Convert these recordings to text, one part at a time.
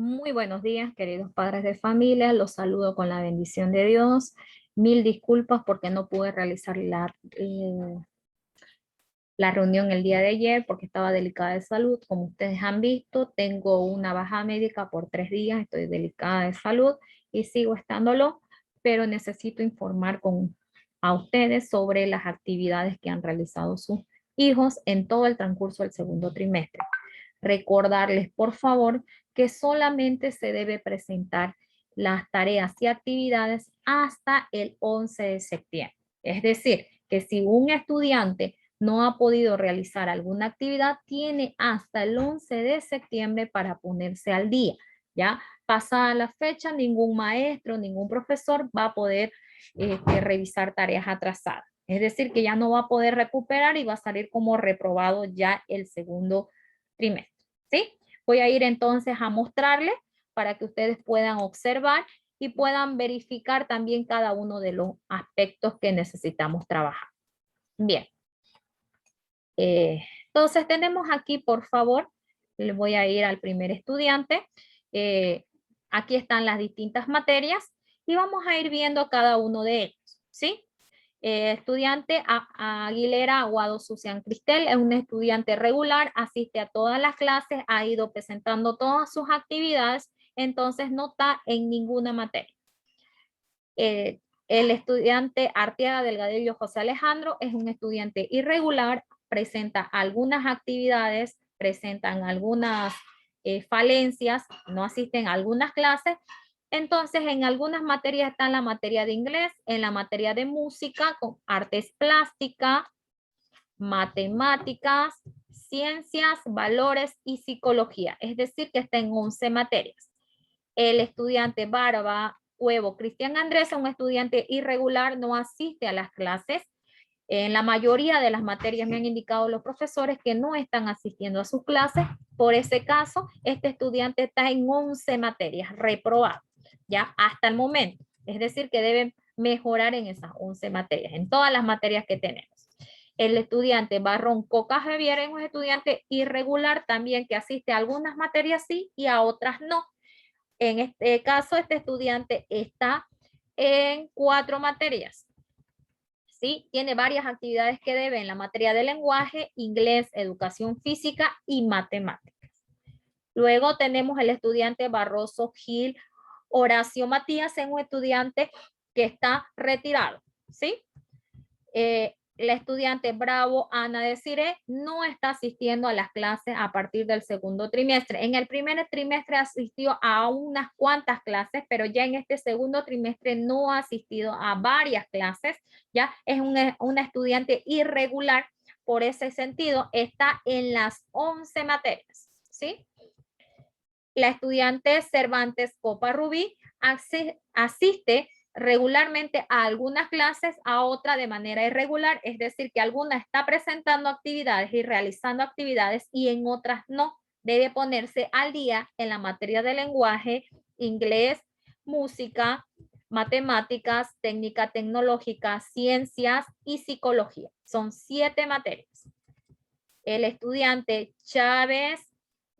Muy buenos días, queridos padres de familia. Los saludo con la bendición de Dios. Mil disculpas porque no pude realizar la reunión el día de ayer porque estaba delicada de salud. Como ustedes han visto, tengo una baja médica por 3 días. Estoy delicada de salud y sigo estándolo, pero necesito informar a ustedes sobre las actividades que han realizado sus hijos en todo el transcurso del segundo trimestre. Recordarles, por favor, que solamente se debe presentar las tareas y actividades hasta el 11 de septiembre. Es decir, que si un estudiante no ha podido realizar alguna actividad, tiene hasta el 11 de septiembre para ponerse al día. ¿Ya? Pasada la fecha, ningún maestro, ningún profesor va a poder revisar tareas atrasadas. Es decir, que ya no va a poder recuperar y va a salir como reprobado ya el segundo trimestre. ¿Sí? Voy a ir entonces a mostrarles para que ustedes puedan observar y puedan verificar también cada uno de los aspectos que necesitamos trabajar. Bien. Entonces tenemos aquí, por favor, le voy a ir al primer estudiante. Aquí están las distintas materias y vamos a ir viendo cada uno de ellos, ¿sí? Estudiante Aguilera Aguado Sucian Cristel es un estudiante regular, asiste a todas las clases, ha ido presentando todas sus actividades, entonces no está en ninguna materia. El estudiante Arteaga Delgadillo José Alejandro es un estudiante irregular, presenta algunas actividades, presentan algunas falencias, no asisten a algunas clases. Entonces, en algunas materias está en la materia de inglés, en la materia de música, con artes plásticas, matemáticas, ciencias, valores y psicología. Es decir, que está en 11 materias. El estudiante Barba Huevo Cristian Andrés es un estudiante irregular, no asiste a las clases. En la mayoría de las materias me han indicado los profesores que no están asistiendo a sus clases. Por ese caso, este estudiante está en 11 materias, reprobado, ya hasta el momento. Es decir, que deben mejorar en esas 11 materias, en todas las materias que tenemos. El estudiante Barrón Coca Javier es un estudiante irregular también que asiste a algunas materias sí y a otras no. En este caso, este estudiante está en 4 materias. ¿Sí? Tiene varias actividades que debe en la materia de lenguaje, inglés, educación física y matemáticas. Luego tenemos el estudiante Barroso Gil Horacio Matías, es un estudiante que está retirado. ¿Sí? La estudiante Bravo Ana Desiree no está asistiendo a las clases a partir del segundo trimestre. En el primer trimestre asistió a unas cuantas clases, pero ya en este segundo trimestre no ha asistido a varias clases. Ya es una estudiante irregular. Por ese sentido, está en las 11 materias. ¿Sí? La estudiante Cervantes Copa Rubí asiste regularmente a algunas clases, a otra de manera irregular, es decir, que alguna está presentando actividades y realizando actividades y en otras no. Debe ponerse al día en la materia de lenguaje, inglés, música, matemáticas, técnica tecnológica, ciencias y psicología. Son 7 materias. El estudiante Chávez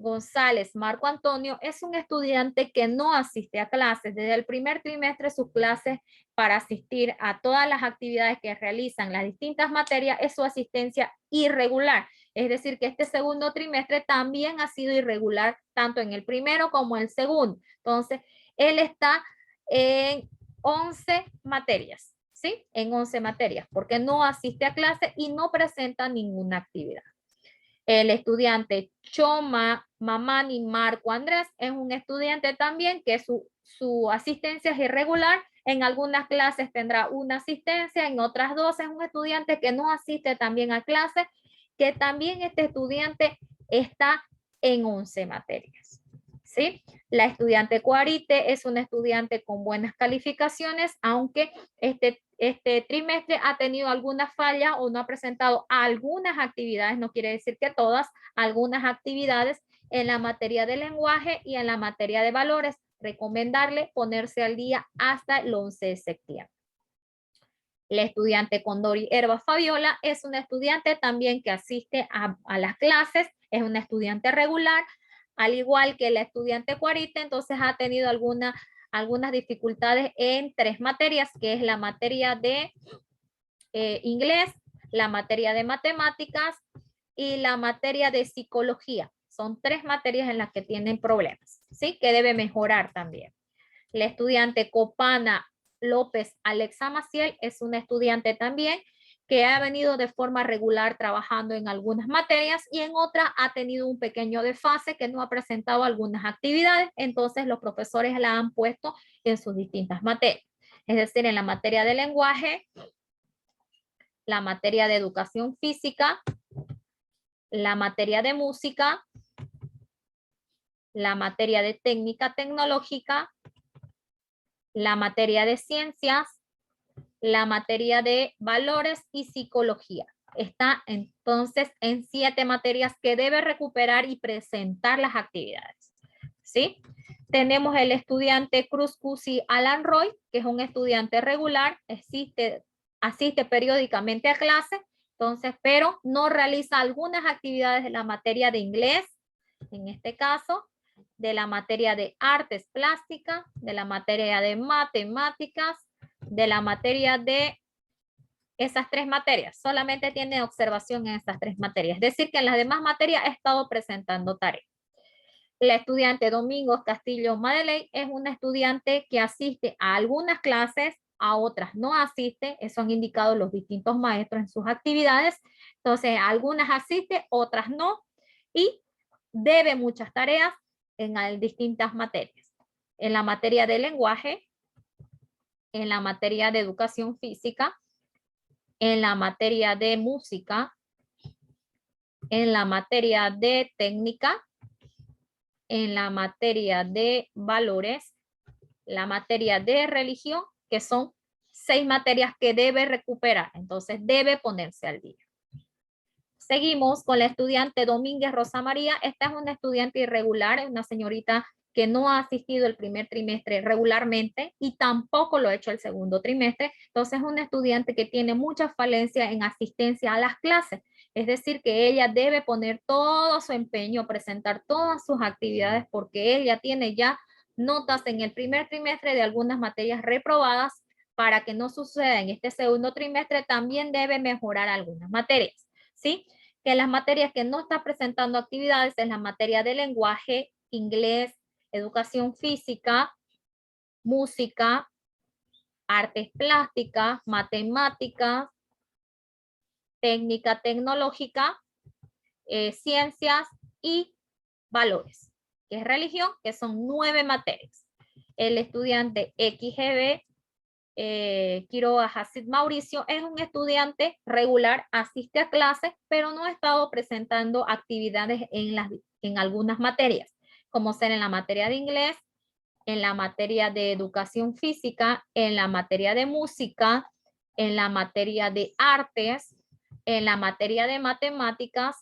González Marco Antonio es un estudiante que no asiste a clases. Desde el primer trimestre sus clases para asistir a todas las actividades que realizan las distintas materias es su asistencia irregular. Es decir, que este segundo trimestre también ha sido irregular tanto en el primero como en el segundo. Entonces, él está en 11 materias, ¿sí? En 11 materias, porque no asiste a clase y no presenta ninguna actividad. El estudiante Choma Mamani Marco Andrés es un estudiante también que su asistencia es irregular. En algunas clases tendrá una asistencia, en otras 2 es un estudiante que no asiste también a clases, que también este estudiante está en 11 materias. ¿Sí? La estudiante Cuarite es una estudiante con buenas calificaciones, aunque este trimestre ha tenido algunas fallas o no ha presentado algunas actividades, no quiere decir que todas, algunas actividades en la materia de lenguaje y en la materia de valores. Recomendarle ponerse al día hasta el 11 de septiembre. La estudiante Condori Herba Fabiola es una estudiante también que asiste a las clases, es una estudiante regular, al igual que la estudiante Cuarita, entonces ha tenido algunas dificultades en 3 materias, que es la materia de inglés, la materia de matemáticas y la materia de psicología. Son 3 materias en las que tienen problemas, ¿sí? Que debe mejorar también. La estudiante Copana López Alexa Maciel es una estudiante también que ha venido de forma regular trabajando en algunas materias y en otras ha tenido un pequeño desfase que no ha presentado algunas actividades, entonces los profesores la han puesto en sus distintas materias. Es decir, en la materia de lenguaje, la materia de educación física, la materia de música, la materia de técnica tecnológica, la materia de ciencias, la materia de valores y psicología. Está entonces en 7 materias que debe recuperar y presentar las actividades. ¿Sí? Tenemos el estudiante Cruz Cusi Alan Roy, que es un estudiante regular, asiste periódicamente a clase, entonces, pero no realiza algunas actividades de la materia de inglés, en este caso, de la materia de artes plásticas, de la materia de matemáticas, de la materia de esas 3 materias. Solamente tiene observación en esas 3 materias. Es decir, que en las demás materias ha estado presentando tareas. La estudiante Domingos Castillo Madeley es una estudiante que asiste a algunas clases, a otras no asiste. Eso han indicado los distintos maestros en sus actividades. Entonces, algunas asiste, otras no. Y debe muchas tareas en distintas materias. En la materia de lenguaje, en la materia de educación física, en la materia de música, en la materia de técnica, en la materia de valores, la materia de religión, que son 6 materias que debe recuperar. Entonces debe ponerse al día. Seguimos con la estudiante Domínguez Rosa María. Esta es una estudiante irregular, es una señorita que no ha asistido el primer trimestre regularmente y tampoco lo ha hecho el segundo trimestre. Entonces es una estudiante que tiene mucha falencia en asistencia a las clases. Es decir, que ella debe poner todo su empeño, presentar todas sus actividades porque ella tiene ya notas en el primer trimestre de algunas materias reprobadas. Para que no suceda en este segundo trimestre, también debe mejorar algunas materias, ¿sí? Que las materias que no está presentando actividades es la materia de lenguaje, inglés, educación física, música, artes plásticas, matemáticas, técnica tecnológica, ciencias y valores, que es religión, que son 9 materias. El estudiante XGB Quiroga Hasid Mauricio es un estudiante regular, asiste a clases, pero no ha estado presentando actividades en algunas materias, como ser en la materia de inglés, en la materia de educación física, en la materia de música, en la materia de artes, en la materia de matemáticas,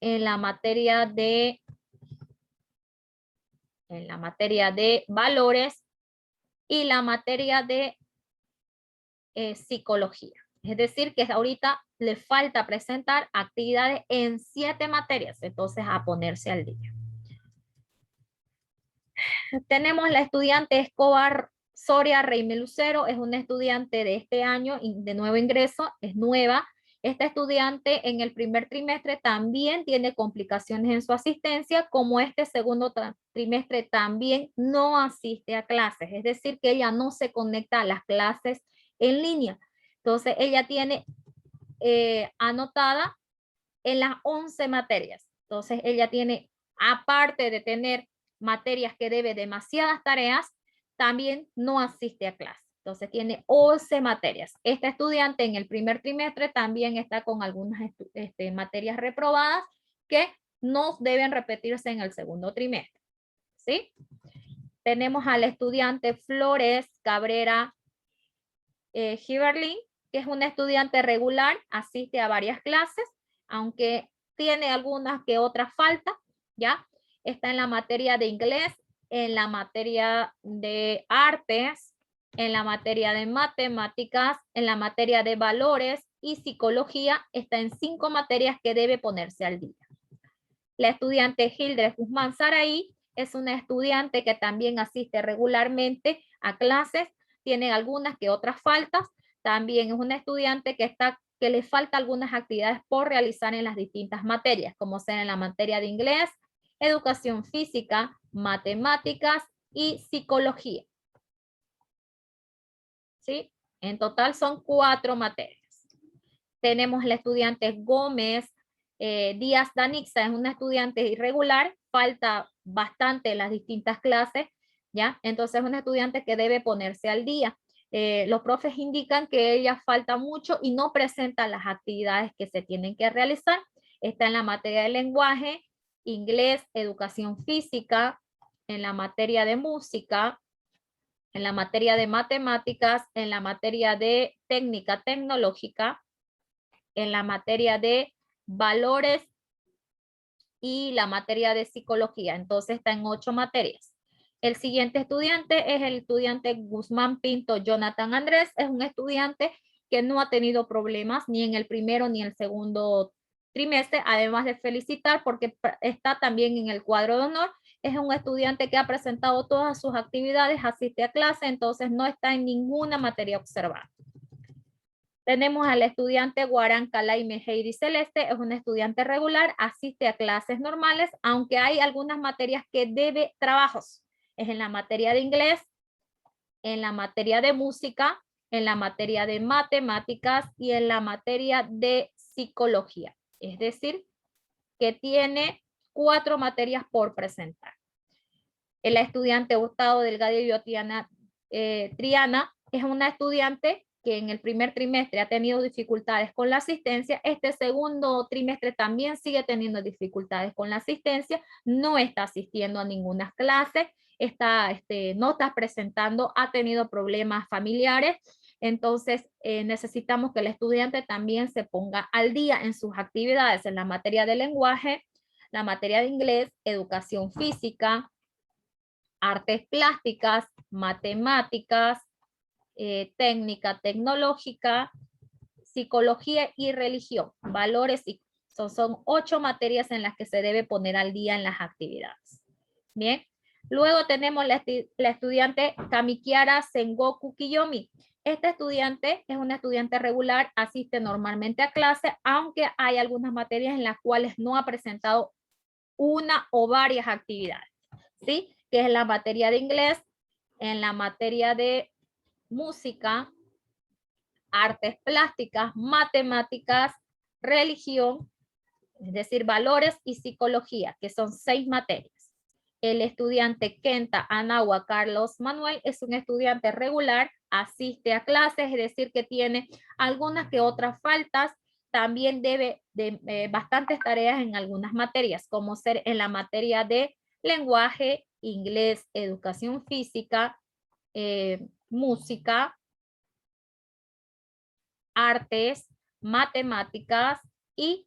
en la materia de valores y la materia de psicología. Es decir, que ahorita le falta presentar actividades en 7 materias, entonces a ponerse al día. Tenemos la estudiante Escobar Soria Reime Lucero, es una estudiante de este año, de nuevo ingreso, es nueva. Esta estudiante en el primer trimestre también tiene complicaciones en su asistencia, como este segundo trimestre también no asiste a clases, es decir, que ella no se conecta a las clases en línea. Entonces, ella tiene anotada en las 11 materias. Entonces, ella tiene, aparte de tener materias que debe demasiadas tareas, también no asiste a clase. Entonces, tiene 11 materias. Esta estudiante en el primer trimestre también está con algunas materias reprobadas que no deben repetirse en el segundo trimestre. ¿Sí? Tenemos al estudiante Flores Cabrera Giverlin, que es una estudiante regular, asiste a varias clases, aunque tiene algunas que otras faltas, ¿ya? Está en la materia de inglés, en la materia de artes, en la materia de matemáticas, en la materia de valores y psicología, está en 5 materias que debe ponerse al día. La estudiante Hildred Guzmán Saraí es una estudiante que también asiste regularmente a clases, tiene algunas que otras faltas. También es una estudiante que le falta algunas actividades por realizar en las distintas materias, como ser en la materia de inglés, educación física, matemáticas y psicología. ¿Sí? En total son 4 materias. Tenemos la estudiante Gómez Díaz Danixa, es una estudiante irregular, falta bastante en las distintas clases, ¿ya? Entonces es una estudiante que debe ponerse al día. Los profes indican que ella falta mucho y no presenta las actividades que se tienen que realizar. Está en la materia de lenguaje, inglés, educación física, en la materia de música, en la materia de matemáticas, en la materia de técnica tecnológica, en la materia de valores y la materia de psicología. Entonces está en 8 materias. El siguiente estudiante es el estudiante Guzmán Pinto Jonathan Andrés. Es un estudiante que no ha tenido problemas ni en el primero ni en el segundo trimestre, además de felicitar porque está también en el cuadro de honor. Es un estudiante que ha presentado todas sus actividades, asiste a clase, entonces no está en ninguna materia observada. Tenemos al estudiante Guarán Calaime Heidi Celeste, es un estudiante regular, asiste a clases normales, aunque hay algunas materias que debe trabajos. Es en la materia de inglés, en la materia de música, en la materia de matemáticas y en la materia de psicología. Es decir, que tiene 4 materias por presentar. El estudiante Hurtado Delgado y Triana es una estudiante que en el primer trimestre ha tenido dificultades con la asistencia, este segundo trimestre también sigue teniendo dificultades con la asistencia, no está asistiendo a ninguna clase, no está presentando, ha tenido problemas familiares, entonces necesitamos que el estudiante también se ponga al día en sus actividades en la materia de lenguaje, la materia de inglés, educación física, artes plásticas, matemáticas, técnica tecnológica, psicología y religión, valores y son 8 materias en las que se debe poner al día en las actividades. Bien, luego tenemos la estudiante Kamikiara Sengoku Kiyomi. Esta estudiante es una estudiante regular, asiste normalmente a clase, aunque hay algunas materias en las cuales no ha presentado una o varias actividades, ¿sí? Que es la materia de inglés, en la materia de música, artes plásticas, matemáticas, religión, es decir, valores y psicología, que son 6 materias. El estudiante Kenta Anagua Carlos Manuel es un estudiante regular, asiste a clases, es decir, que tiene algunas que otras faltas, también debe de bastantes tareas en algunas materias, como ser en la materia de lenguaje, inglés, educación física, música, artes, matemáticas y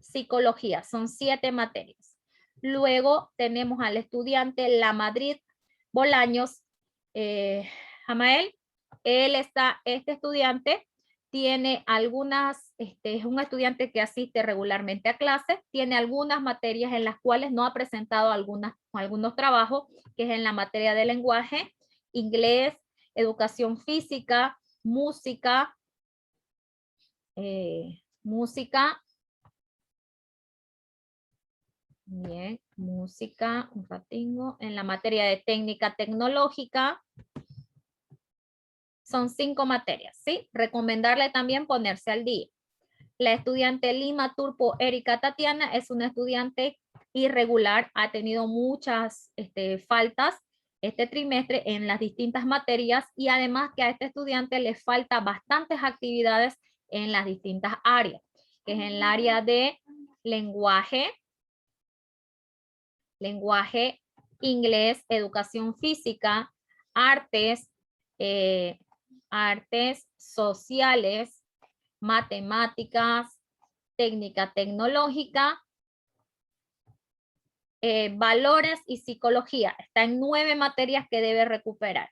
psicología. Son 7 materias. Luego tenemos al estudiante La Madrid Bolaños Jamael. Este estudiante tiene algunas, es un estudiante que asiste regularmente a clases, tiene algunas materias en las cuales no ha presentado algunos trabajos, que es en la materia de lenguaje, inglés, educación física, música, bien, música, un ratingo, en la materia de técnica tecnológica, son 5 materias, ¿sí? Recomendarle también ponerse al día. La estudiante Lima Turpo Erika Tatiana es una estudiante irregular, ha tenido muchas faltas este trimestre en las distintas materias y además que a este estudiante le falta bastantes actividades en las distintas áreas, que es en el área de lenguaje, inglés, educación física, artes, artes sociales, matemáticas, técnica tecnológica, valores y psicología. Está en 9 materias que debe recuperar.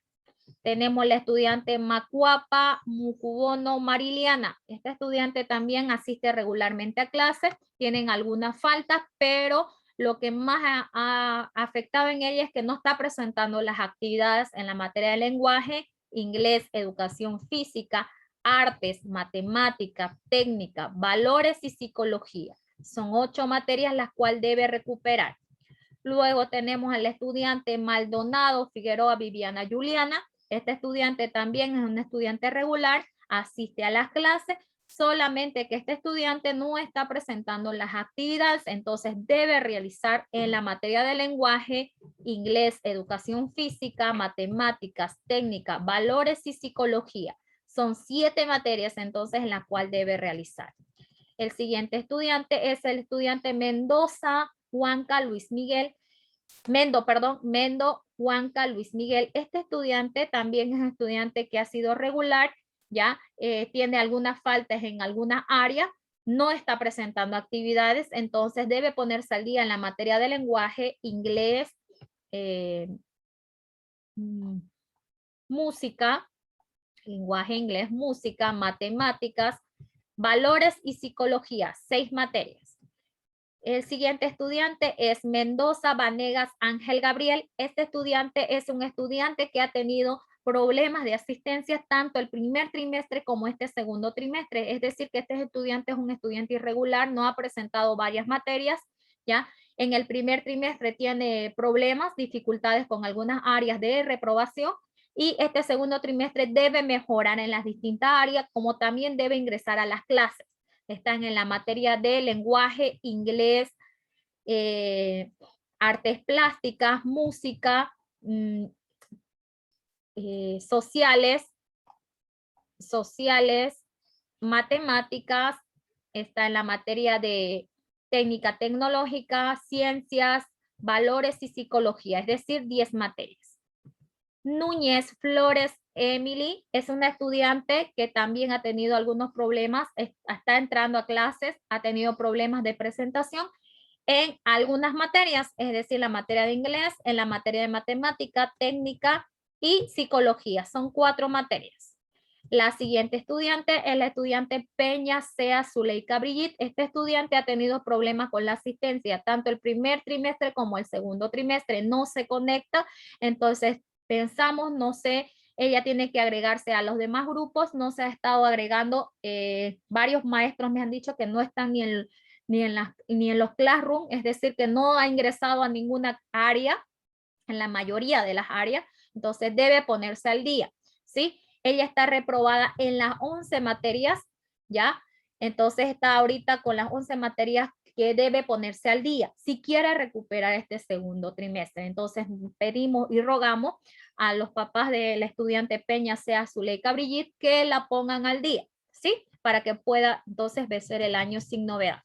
Tenemos la estudiante Macuapa Mucubono Mariliana. Esta estudiante también asiste regularmente a clases, tienen algunas faltas, pero lo que más ha afectado en ella es que no está presentando las actividades en la materia de lenguaje, inglés, educación física, artes, matemática, técnica, valores y psicología. Son 8 materias las cuales debe recuperar. Luego tenemos al estudiante Maldonado Figueroa Viviana Juliana. Este estudiante también es un estudiante regular, asiste a las clases, solamente que este estudiante no está presentando las actividades, entonces debe realizar en la materia de lenguaje, inglés, educación física, matemáticas, técnica, valores y psicología. Son 7 materias entonces en las cuales debe realizar. El siguiente estudiante es el estudiante Mendoza Juanca Luis Miguel. Mendo Juanca Luis Miguel. Este estudiante también es un estudiante que ha sido regular, ya tiene algunas faltas en algunas áreas, no está presentando actividades, entonces debe ponerse al día en la materia de lenguaje, inglés, música, lenguaje, inglés, música, matemáticas, valores y psicología, 6 materias. El siguiente estudiante es Mendoza Vanegas Ángel Gabriel. Este estudiante es un estudiante que ha tenido problemas de asistencia tanto el primer trimestre como este segundo trimestre. Es decir, que este estudiante es un estudiante irregular, no ha presentado varias materias, ¿ya? En el primer trimestre tiene problemas, dificultades con algunas áreas de reprobación y este segundo trimestre debe mejorar en las distintas áreas, como también debe ingresar a las clases. Están en la materia de lenguaje, inglés, artes plásticas, música, sociales, matemáticas, está en la materia de técnica tecnológica, ciencias, valores y psicología, es decir, 10 materias. Núñez Flores Emily es una estudiante que también ha tenido algunos problemas, está entrando a clases, ha tenido problemas de presentación en algunas materias, es decir, la materia de inglés, en la materia de matemática, técnica y psicología. Son 4 materias. La siguiente estudiante es la estudiante Peña Sea Zuleika Brigitte. Este estudiante ha tenido problemas con la asistencia, tanto el primer trimestre como el segundo trimestre. No se conecta, entonces pensamos, no sé, ella tiene que agregarse a los demás grupos, no se ha estado agregando, varios maestros me han dicho que no están ni en los classroom, es decir, que no ha ingresado a ninguna área, en la mayoría de las áreas, entonces debe ponerse al día, ¿sí? Ella está reprobada en las 11 materias, ¿ya? Entonces está ahorita con las 11 materias que debe ponerse al día si quiere recuperar este segundo trimestre. Entonces pedimos y rogamos a los papás del estudiante Peña Sea Zuleika Brigitte que la pongan al día, ¿sí? Para que pueda entonces vencer el año sin novedad.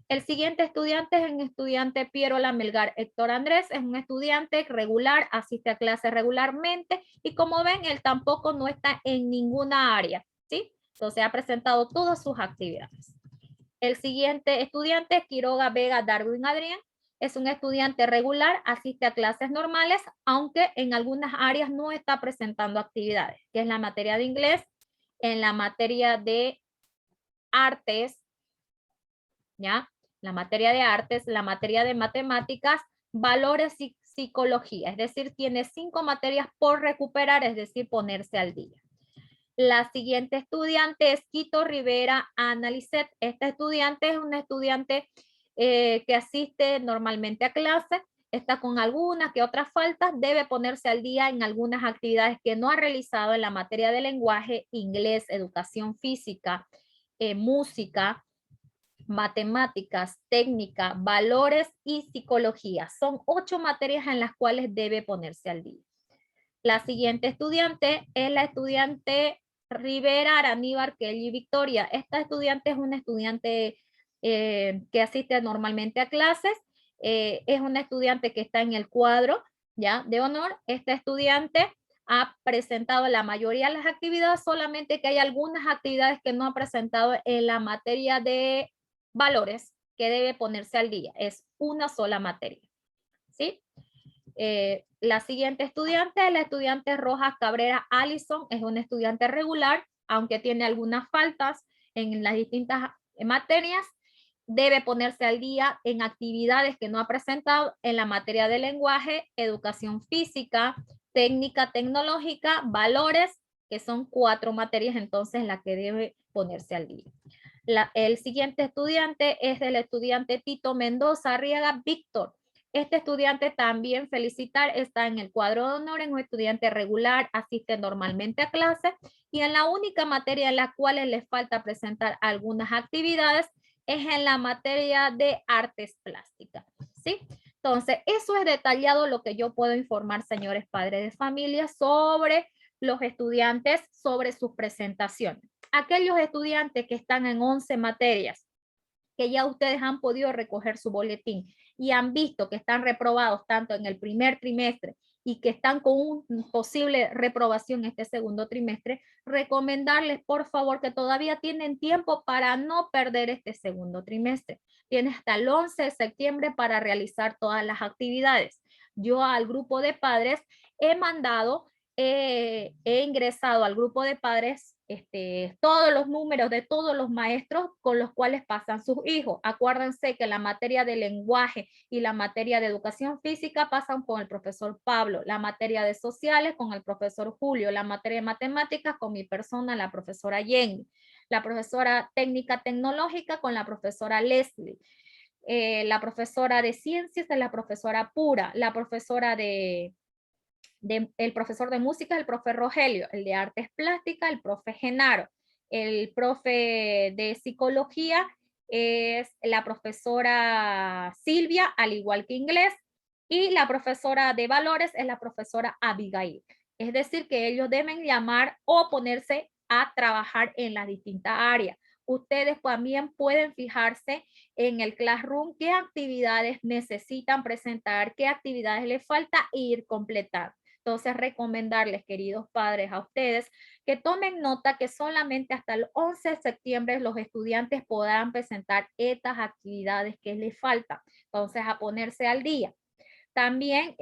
El siguiente estudiante es un estudiante Piero Lamelgar Héctor Andrés, es un estudiante regular, asiste a clases regularmente y como ven, él tampoco no está en ninguna área, ¿sí? Entonces ha presentado todas sus actividades. El siguiente estudiante, Quiroga Vega Darwin Adrián, es un estudiante regular, asiste a clases normales, aunque en algunas áreas no está presentando actividades, que es la materia de inglés, en la materia de artes, ¿ya? La materia de artes, la materia de matemáticas, valores y psicología, es decir, tiene 5 materias por recuperar, es decir, ponerse al día. La siguiente estudiante es Quito Rivera Analicet. Esta estudiante es una estudiante que asiste normalmente a clases, está con algunas que otras faltas, debe ponerse al día en algunas actividades que no ha realizado en la materia de lenguaje, inglés, educación física, música, matemáticas, técnica, valores y psicología. Son 8 materias en las cuales debe ponerse al día. La siguiente estudiante es la estudiante Rivera Araníbar Kelly Victoria. Esta estudiante es una estudiante que asiste normalmente a clases. Es una estudiante que está en el cuadro, ¿ya? De honor. Esta estudiante ha presentado la mayoría de las actividades, solamente que hay algunas actividades que no ha presentado en la materia de valores que debe ponerse al día. Es una sola materia, ¿sí? La siguiente estudiante es la estudiante Rojas Cabrera Allison, es una estudiante regular, aunque tiene algunas faltas en las distintas materias. debe ponerse al día en actividades que no ha presentado en la materia de lenguaje, educación física, técnica tecnológica, valores, que son 4 materias entonces las que debe ponerse al día. El siguiente estudiante es el estudiante Tito Mendoza Arriaga Víctor. Este estudiante también felicitar, está en el cuadro de honor, es un estudiante regular, asiste normalmente a clases y en la única materia en la cual les falta presentar algunas actividades es en la materia de artes plásticas, ¿sí? Entonces, eso es detallado lo que yo puedo informar, señores padres de familia, sobre los estudiantes, sobre sus presentaciones. Aquellos estudiantes que están en 11 materias, que ya ustedes han podido recoger su boletín y han visto que están reprobados tanto en el primer trimestre y que están con una posible reprobación este segundo trimestre, recomendarles por favor que todavía tienen tiempo para no perder este segundo trimestre. Tienen hasta el 11 de septiembre para realizar todas las actividades. Yo al grupo de padres he mandado, he ingresado al grupo de padres todos los números de todos los maestros con los cuales pasan sus hijos. Acuérdense que la materia de lenguaje y la materia de educación física pasan con el profesor Pablo, la materia de sociales con el profesor Julio, la materia de matemáticas con mi persona, la profesora Jenny, la profesora técnica tecnológica con la profesora Leslie, la profesora de ciencias es la profesora Pura, la profesora el profesor de música, el profe Rogelio, el de artes plásticas, el profe Genaro, el profe de psicología es la profesora Silvia, al igual que inglés, y la profesora de valores es la profesora Abigail. Es decir, que ellos deben llamar o ponerse a trabajar en las distintas áreas. Ustedes también pueden fijarse en el Classroom qué actividades necesitan presentar, qué actividades les falta e ir completando. Entonces, recomendarles, queridos padres, a ustedes que tomen nota que solamente hasta el 11 de septiembre los estudiantes podrán presentar estas actividades que les faltan. Entonces, a ponerse al día. También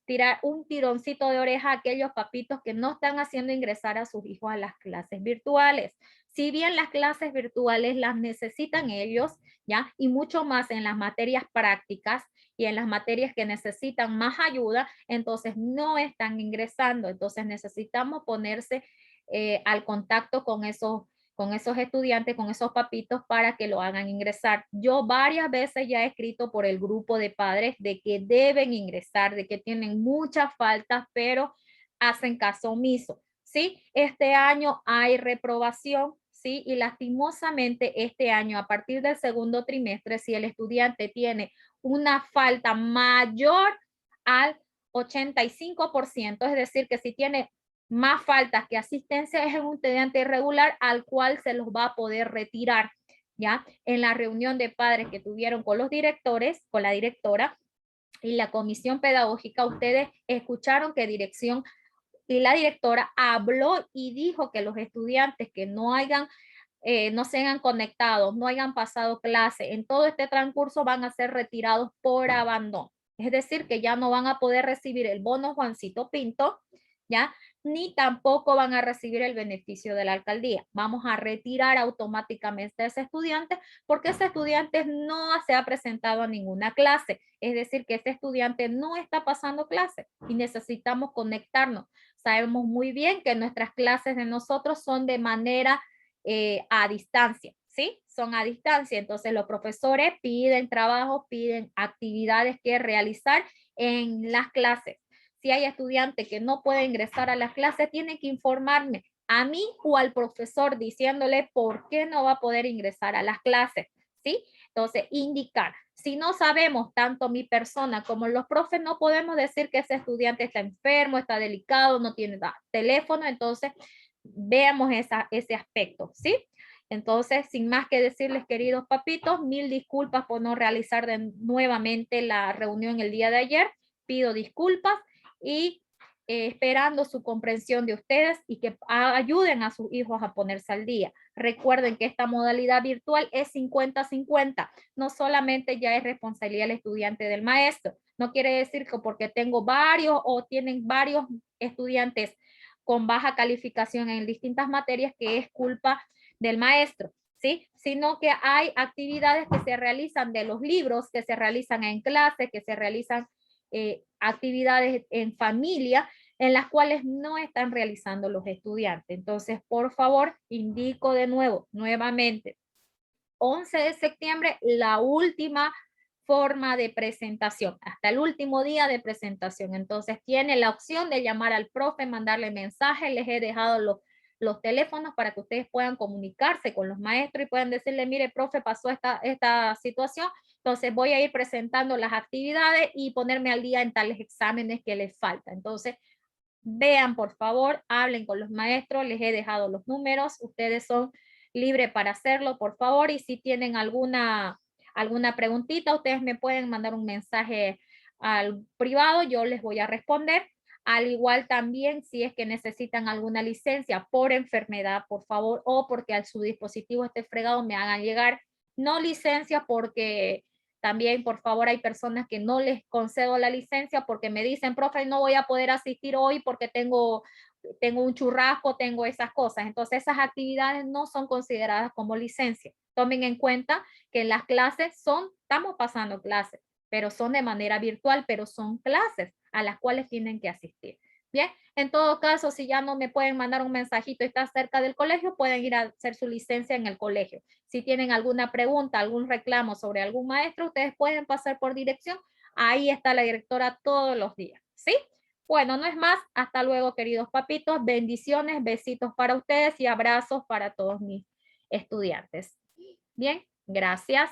tirar un tironcito de oreja a aquellos papitos que no están haciendo ingresar a sus hijos a las clases virtuales. Si bien las clases virtuales las necesitan ellos, ¿ya? Y mucho más en las materias prácticas y en las materias que necesitan más ayuda, entonces no están ingresando. Entonces necesitamos ponerse al contacto con esos estudiantes, con esos papitos para que lo hagan ingresar. Yo varias veces ya he escrito por el grupo de padres de que deben ingresar, de que tienen muchas faltas, pero hacen caso omiso, ¿sí? Este año hay reprobación, ¿sí? Y lastimosamente este año, a partir del segundo trimestre, si el estudiante tiene una falta mayor al 85%, es decir, que si tiene más faltas que asistencia, es un estudiante irregular al cual se los va a poder retirar, ¿ya? En la reunión de padres que tuvieron con los directores, con la directora y la comisión pedagógica, ustedes escucharon que dirección y la directora habló y dijo que los estudiantes que no se hayan conectado, no hayan pasado clase en todo este transcurso van a ser retirados por abandono. Es decir, que ya no van a poder recibir el bono Juancito Pinto, ¿ya? Ni tampoco van a recibir el beneficio de la alcaldía. Vamos a retirar automáticamente a ese estudiante porque ese estudiante no se ha presentado a ninguna clase. Es decir, que ese estudiante no está pasando clase y necesitamos conectarnos. Sabemos muy bien que nuestras clases de nosotros son de manera a distancia, ¿sí? Son a distancia. Entonces los profesores piden trabajos, piden actividades que realizar en las clases. Si hay estudiantes que no pueden ingresar a las clases, tienen que informarme a mí o al profesor diciéndole por qué no va a poder ingresar a las clases, ¿sí? Entonces, indicar. Si no sabemos, tanto mi persona como los profes, no podemos decir que ese estudiante está enfermo, está delicado, no tiene teléfono, entonces veamos ese aspecto, ¿sí? Entonces, sin más que decirles, queridos papitos, mil disculpas por no realizar nuevamente la reunión el día de ayer. Pido disculpas y esperando su comprensión de ustedes y que ayuden a sus hijos a ponerse al día. Recuerden que esta modalidad virtual es 50-50. No solamente ya es responsabilidad del estudiante del maestro. No quiere decir que porque tengo varios o tienen varios estudiantes con baja calificación en distintas materias que es culpa del maestro. ¿sí? Sino que hay actividades que se realizan de los libros, que se realizan en clase, que se realizan actividades en familia, en las cuales no están realizando los estudiantes. Entonces, por favor, indico de nuevo, nuevamente, 11 de septiembre, la última forma de presentación, hasta el último día de presentación. Entonces, tiene la opción de llamar al profe, mandarle mensaje. Les he dejado los teléfonos para que ustedes puedan comunicarse con los maestros y puedan decirle, mire, profe, pasó esta situación, entonces voy a ir presentando las actividades y ponerme al día en tales exámenes que les falta. Entonces, vean, por favor, hablen con los maestros, les he dejado los números, ustedes son libres para hacerlo, por favor, y si tienen alguna preguntita, ustedes me pueden mandar un mensaje al privado, yo les voy a responder. Al igual también, si es que necesitan alguna licencia por enfermedad, por favor, o porque su dispositivo esté fregado, me hagan llegar. No licencia porque también, por favor, hay personas que no les concedo la licencia porque me dicen, profe, no voy a poder asistir hoy porque tengo un churrasco, tengo esas cosas. Entonces, esas actividades no son consideradas como licencia. Tomen en cuenta que las clases estamos pasando clases, pero son de manera virtual, pero son clases a las cuales tienen que asistir. Bien, en todo caso, si ya no me pueden mandar un mensajito y está cerca del colegio, pueden ir a hacer su licencia en el colegio. Si tienen alguna pregunta, algún reclamo sobre algún maestro, ustedes pueden pasar por dirección. Ahí está la directora todos los días, ¿sí? Bueno, no es más. Hasta luego, queridos papitos. Bendiciones, besitos para ustedes y abrazos para todos mis estudiantes. Bien, gracias.